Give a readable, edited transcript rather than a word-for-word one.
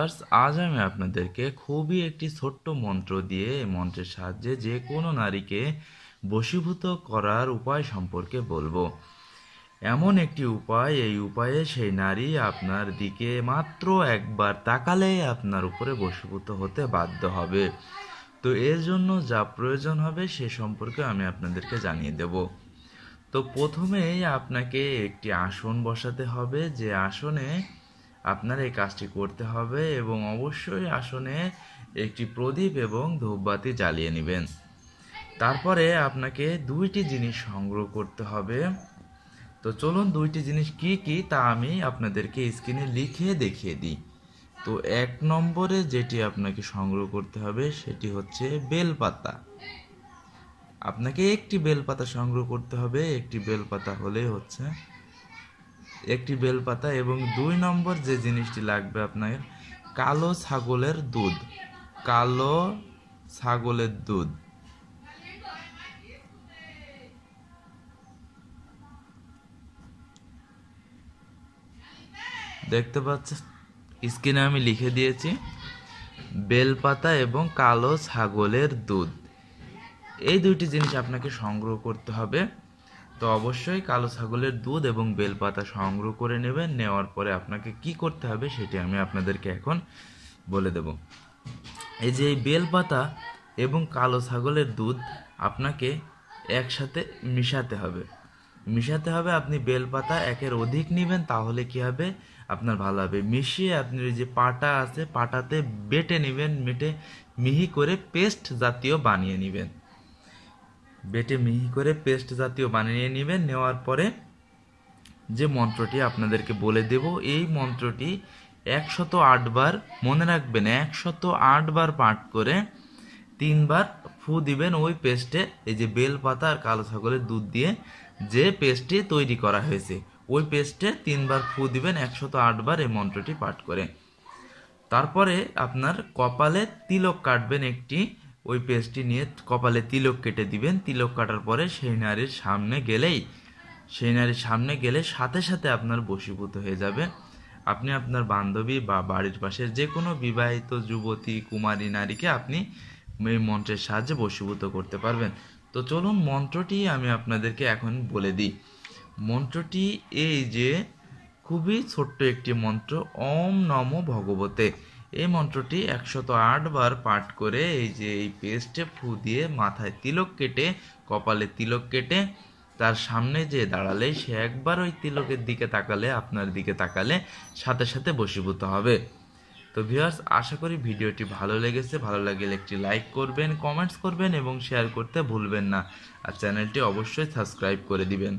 Viewers, আজ আমি আপনাদেরকে খুবই একটি ছোট্ট মন্ত্র দিয়ে এই মন্ত্রের সাহায্যে যে কোনো নারীকে বশীভূত করার উপায় সম্পর্কে বলবো। এমন একটি উপায়, এই উপায়ে সেই নারী আপনার দিকে মাত্র একবার তাকালেই আপনার উপরে বশীভূত হতে বাধ্য হবে। তো এর জন্য যা প্রয়োজন হবে সে সম্পর্কে আমি আপনাদেরকে জানিয়ে দেব। তো প্রথমেই আপনাকে একটি আসন বসাতে হবে, যে আসনে আপনার এই কাজটি করতে হবে, এবং অবশ্যই আসনে একটি প্রদীপ এবং ধূপবাতি জ্বালিয়ে নেবেন। তারপরে আপনাকে দুইটি জিনিস সংগ্রহ করতে হবে। তো চলুন দুইটি জিনিস কি কি তা আমি আপনাদেরকে স্ক্রিনে লিখে দেখিয়ে দিই। তো 1 নম্বরে যেটি আপনাকে সংগ্রহ করতে হবে সেটি হচ্ছে বেলপাতা। আপনাকে একটি বেলপাতা সংগ্রহ করতে হবে, একটি বেলপাতা হলেই হচ্ছে, একটি বেলপাতা। এবং 2 নম্বর যে জিনিসটি লাগবে আপনার কালো ছাগলের দুধ। কালো ছাগলের দুধ। দেখতে পাচ্ছেন স্ক্রিনে আমি লিখে দিয়েছি বেলপাতা এবং কালো ছাগলের দুধ। এই দুইটি জিনিস আপনাকে সংগ্রহ করতে হবে। তো অবশ্যই কালো ছাগলের দুধ এবং বেলপাতা সংগ্রহ করে নেবেন। নেওয়ার পরে আপনাকে কি করতে হবে সেটি আমি আপনাদেরকে এখন বলে দেব। এই যে বেলপাতা এবং কালো ছাগলের দুধ আপনাকে একসাথে মিশাতে হবে। আপনি বেলপাতা একের অধিক নেবেন, তাহলে কি হবে আপনার ভালো হবে। মিশিয়ে আপনি যে পাটা আছে পাটাতে বেটে নেবেন, মিহি করে পেস্ট জাতীয় বানিয়ে নেবেন। নেওয়ার পরে যে মন্ত্রটি আপনাদেরকে বলে দেব, এই মন্ত্রটি 108 বার মনে রাখবেন। 108 বার পাঠ করে 3 বার ফু দিবেন ওই পেস্টে। এই যে বেলপাতা আর কালো ছাগলের দুধ দিয়ে যে পেস্টটি তৈরি করা হয়েছে ওই পেস্টে 3 বার ফু দিবেন 108 বার এই মন্ত্রটি পাঠ করে। তারপরে আপনার কপালে তিলক কাটবেন একটি, ওই পেস্টটি নিয়ে কপালে তিলক কেটে দিবেন। তিলক কাটার পরে সেই নারীর সামনে গেলে সাথে সাথে আপনার বশীভূত হয়ে যাবে। আপনি আপনার বান্ধবী বা বাড়ির পাশের যে কোনো বিবাহিত যুবতী কুমারী নারীকে আপনি এই মন্ত্রের সাহায্যে বশীভূত করতে পারবেন। তো চলুন মন্ত্রটি আমি আপনাদেরকে এখন বলে দিই। মন্ত্রটি এই যে খুবই ছোট্ট একটি মন্ত্র, ওম নমো ভগবতে। এই মন্ত্রটি 108 বার পাঠ করে এই যে এই পেস্টে ফু দিয়ে মাথায় তিলক কেটে কপালে তিলক কেটে তার সামনে যে দাঁড়ালে সে একবার ওই তিলকের দিকে তাকালে, আপনার দিকে তাকালে সাথে সাথে বশীভূত হবে। তো ভিউয়ার্স, আশা করি ভিডিওটি ভালো লেগেছে। ভালো লাগলে একটি লাইক করবেন, কমেন্টস করবেন এবং শেয়ার করতে ভুলবেন না। আর চ্যানেলটি অবশ্যই সাবস্ক্রাইব করে দিবেন।